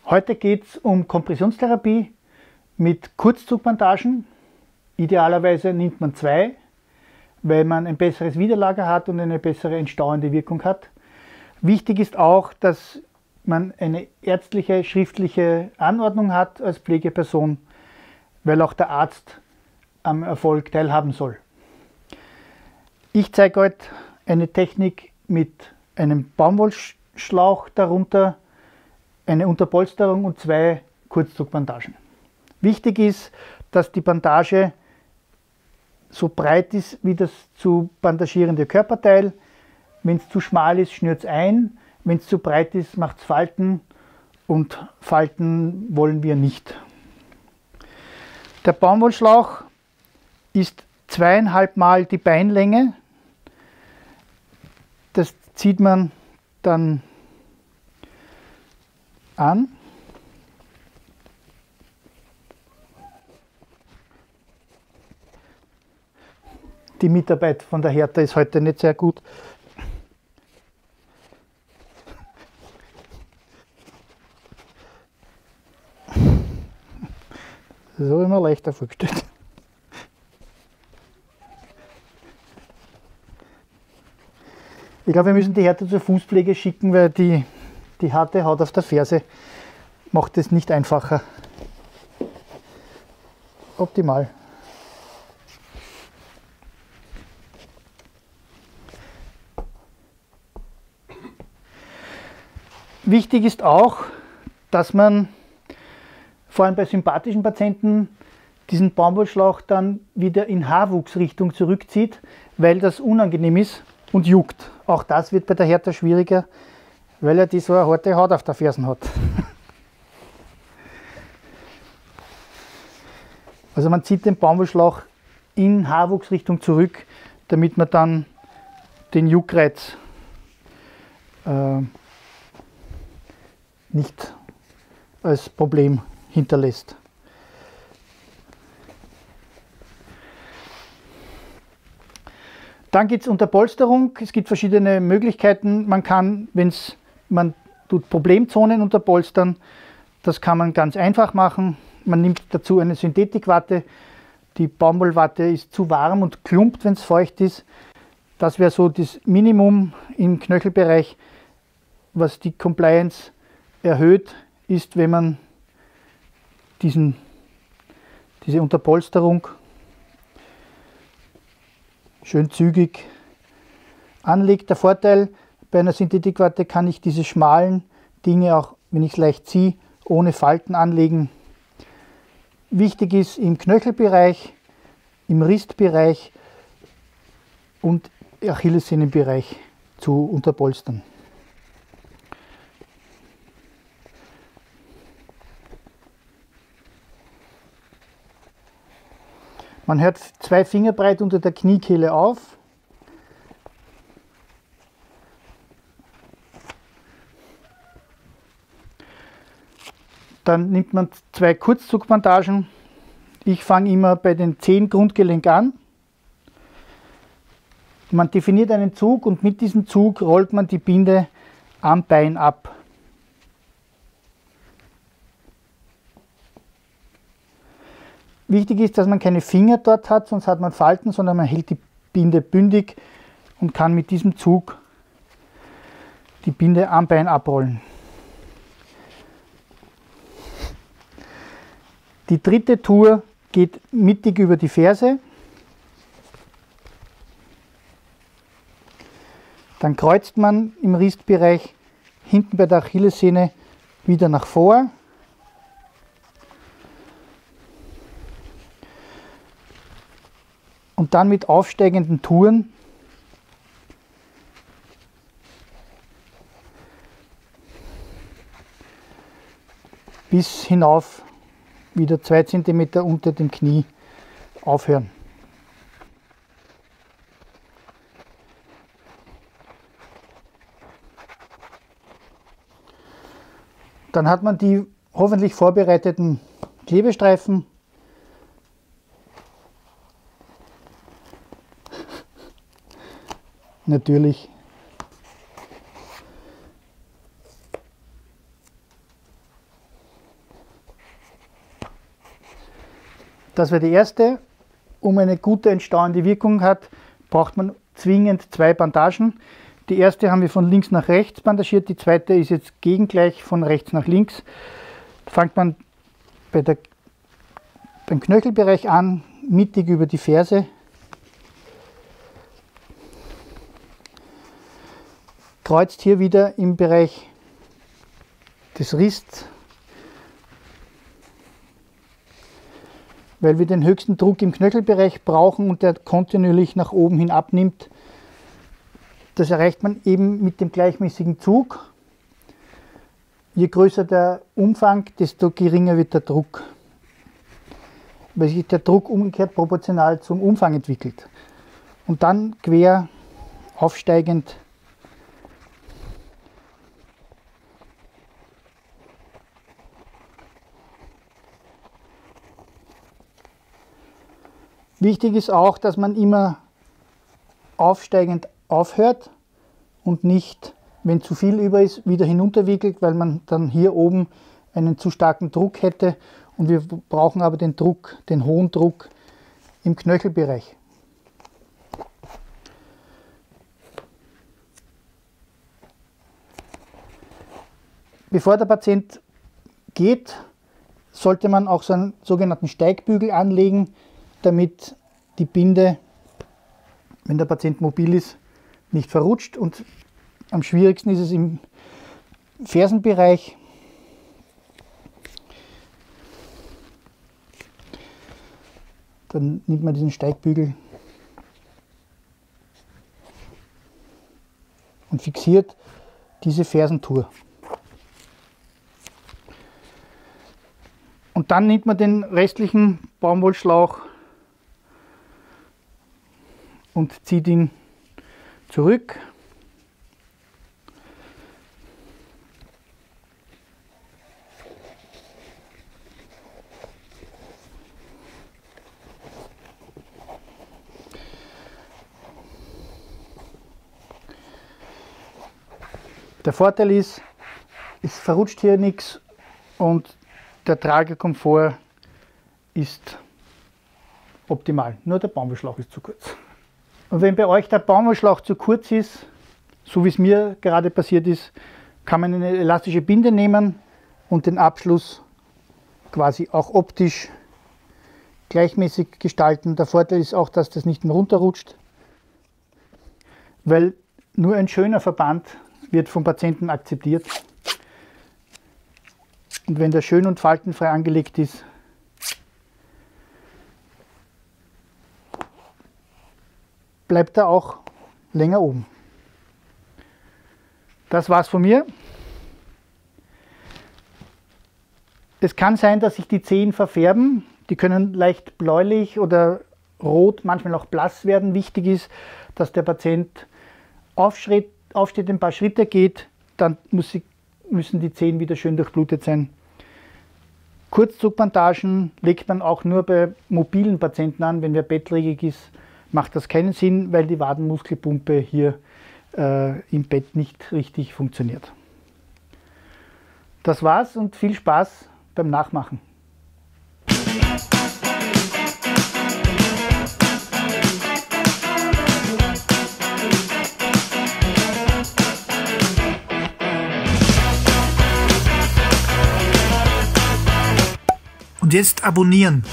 Heute geht es um Kompressionstherapie mit Kurzzugbandagen. Idealerweise nimmt man 2, weil man ein besseres Widerlager hat und eine bessere entstauende Wirkung hat. Wichtig ist auch, dass man eine ärztliche, schriftliche Anordnung hat als Pflegeperson, weil auch der Arzt am Erfolg teilhaben soll. Ich zeige heute eine Technik mit einem Baumwollschlauch darunter, eine Unterpolsterung und 2 Kurzzugbandagen. Wichtig ist, dass die Bandage so breit ist wie das zu bandagierende Körperteil. Wenn es zu schmal ist, schnürt es ein. Wenn es zu breit ist, macht es Falten, und Falten wollen wir nicht. Der Baumwollschlauch ist 2,5 Mal die Beinlänge. Das zieht man dann an. Die Mitarbeit von der Hertha ist heute nicht sehr gut. Das habe ich mir leichter vorgestellt. Ich glaube, wir müssen die Hertha zur Fußpflege schicken, weil die harte Haut auf der Ferse macht es nicht einfacher. Optimal. Wichtig ist auch, dass man vor allem bei sympathischen Patienten diesen Baumwollschlauch dann wieder in Haarwuchsrichtung zurückzieht, weil das unangenehm ist und juckt. Auch das wird bei der Hertha schwieriger, weil er die so eine harte Haut auf der Fersen hat. Also man zieht den Baumwollschlauch in Haarwuchsrichtung zurück, damit man dann den Juckreiz nicht als Problem hinterlässt. Dann gibt es Unterpolsterung. Es gibt verschiedene Möglichkeiten. Man kann, man tut Problemzonen unterpolstern, das kann man ganz einfach machen. Man nimmt dazu eine Synthetikwatte. Die Baumwollwatte ist zu warm und klumpt, wenn es feucht ist. Das wäre so das Minimum im Knöchelbereich. Was die Compliance erhöht, ist, wenn man diese Unterpolsterung schön zügig anlegt. Der Vorteil bei einer Synthetikwatte, kann ich diese schmalen Dinge, auch wenn ich es leicht ziehe, ohne Falten anlegen. Wichtig ist im Knöchelbereich, im Ristbereich und Achillessehnenbereich zu unterpolstern. Man hört 2 Finger breit unter der Kniekehle auf. Dann nimmt man 2 Kurzzugbandagen. Ich fange immer bei den 10 Grundgelenk an. Man definiert einen Zug und mit diesem Zug rollt man die Binde am Bein ab. Wichtig ist, dass man keine Finger dort hat, sonst hat man Falten, sondern man hält die Binde bündig und kann mit diesem Zug die Binde am Bein abrollen. Die dritte Tour geht mittig über die Ferse. Dann kreuzt man im Ristbereich hinten bei der Achillessehne wieder nach vor. Und dann mit aufsteigenden Touren bis hinauf wieder 2 cm unter dem Knie aufhören. Dann hat man die hoffentlich vorbereiteten Klebestreifen. Natürlich Das war die erste. Um eine gute entstauende Wirkung hat, braucht man zwingend 2 Bandagen. Die erste haben wir von links nach rechts bandagiert, die zweite ist jetzt gegengleich von rechts nach links. Fängt man beim Knöchelbereich an, mittig über die Ferse. Kreuzt hier wieder im Bereich des Wrists, weil wir den höchsten Druck im Knöchelbereich brauchen und der kontinuierlich nach oben hin abnimmt. Das erreicht man eben mit dem gleichmäßigen Zug. Je größer der Umfang, desto geringer wird der Druck, weil sich der Druck umgekehrt proportional zum Umfang entwickelt. Und dann quer aufsteigend wichtig ist auch, dass man immer aufsteigend aufhört und nicht, wenn zu viel über ist, wieder hinunterwickelt, weil man dann hier oben einen zu starken Druck hätte und wir brauchen aber den Druck, den hohen Druck im Knöchelbereich. Bevor der Patient geht, sollte man auch so einen sogenannten Steigbügel anlegen, damit die Binde, wenn der Patient mobil ist, nicht verrutscht. Und am schwierigsten ist es im Fersenbereich. Dann nimmt man diesen Steigbügel und fixiert diese Fersentour. Und dann nimmt man den restlichen Baumwollschlauch und zieht ihn zurück. Der Vorteil ist, es verrutscht hier nichts und der Tragekomfort ist optimal. Nur der Baumwollschlauch ist zu kurz. Und wenn bei euch der Baumwollschlauch zu kurz ist, so wie es mir gerade passiert ist, kann man eine elastische Binde nehmen und den Abschluss quasi auch optisch gleichmäßig gestalten. Der Vorteil ist auch, dass das nicht mehr runterrutscht, weil nur ein schöner Verband wird vom Patienten akzeptiert. Und wenn der schön und faltenfrei angelegt ist, bleibt er auch länger oben. Das war's von mir. Es kann sein, dass sich die Zehen verfärben. Die können leicht bläulich oder rot, manchmal auch blass werden. Wichtig ist, dass der Patient aufsteht, ein paar Schritte geht, dann müssen die Zehen wieder schön durchblutet sein. Kurzzugbandagen legt man auch nur bei mobilen Patienten an. Wenn wer bettlägerig ist, macht das keinen Sinn, weil die Wadenmuskelpumpe hier im Bett nicht richtig funktioniert. Das war's und viel Spaß beim Nachmachen. Und jetzt abonnieren.